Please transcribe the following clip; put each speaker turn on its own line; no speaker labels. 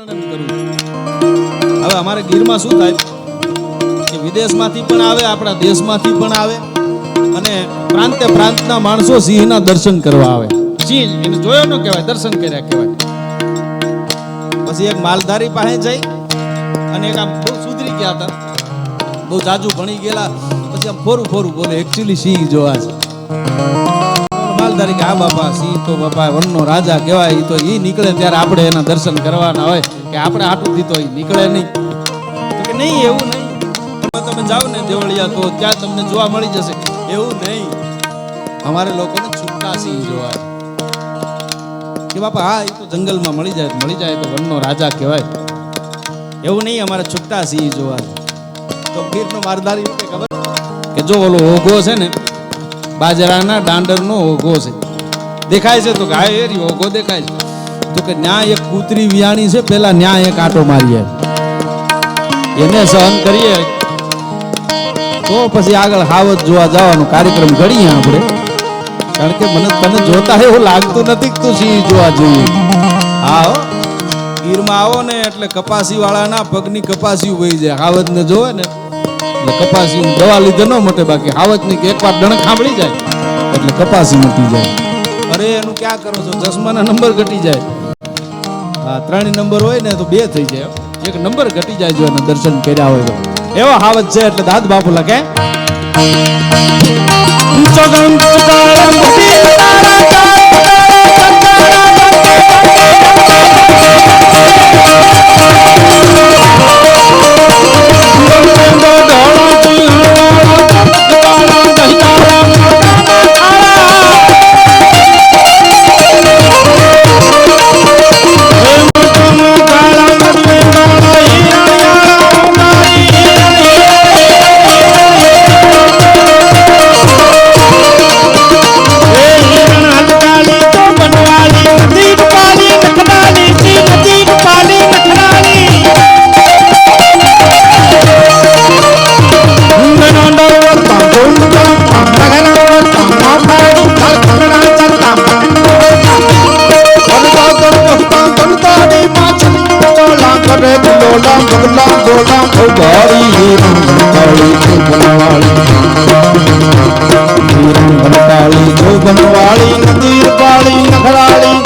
વર્ણન કરું. હવે અમારે ગીરમાં શું થાય કે વિદેશમાંથી પણ આવે, આપણા દેશમાંથી પણ આવે અને પ્રાંતે પ્રાંતના માણસો સિંહના દર્શન કરવા આવે. સિંહ એને જોયો ન કહેવાય, દર્શન કર્યા કહેવાય. પછી એક માલધારી પાસે જઈ અને એક આમ બહુ સુધરી ગયા હતા, બહુ જાજુ ભણી ગયેલા, પછી આમ ફોરું ફોરું બોલે એકચ્યુઅલી સિંહ જોવા છે. માલધારી કે આ બાપા સિંહ તો બાપા વનનો રાજા કહેવાય, તો એ નીકળે ત્યારે આપણે એના દર્શન કરવાના હોય કે આપણે આટુંથી તો એ નીકળે નહીં. તો કે નહીં, એવું નહીં, તમે જાઓ ને દેવળિયા તો ત્યાં તમને જોવા મળી જશે. એવું નહીં, અમારે લોકોને છૂટા સિંહ જોવા કે બાપા હા એ તો જંગલમાં મળી જાય તો વનનો રાજા કહેવાય. એવું નહીં, અમારે છૂટા સિંહ જોવા. તો ગીરનો માલધારી ખબર કે જો ઓલો ઓઘો છે ને, બાજરાના દાંડરનો ઓઘો છે, દેખાય છે? તો કે હા એ ઓઘો દેખાય છે. તો કે ન્યા એક કૂતરી વિયાણી છે, પેલા ન્યા એક આંટો મારીએ, એને સહન કરીએ તો પછી આગળ હાવત જોવા જવાનો કાર્યક્રમ ઘડીએ આપણે. કારણ કે મને તને જોતા એવું લાગતું નથી કે તું સિંહ જોવા જોઈએ. હા, ગીરમાં આવો ને એટલે કપાસી વાળાના પગની કપાસી વહી જાય. હાવત ને જોવે ને એટલે કપાસી દવા લીધે ન મટે, બાકી હાવત ની એકવાર ડણક સાંભળી જાય એટલે કપાસી મટી જાય. અરે એનું ક્યાં કરો છો, ચશ્માના નંબર ઘટી જાય. હા, 3 નંબર હોય ને તો 2 થઈ જાય, એક નંબર ઘટી જાય જો એને દર્શન કર્યા હોય તો. એવો હાવત છે એટલે દાદ બાપુ લખે
बनवाली नदीर पाली नखराली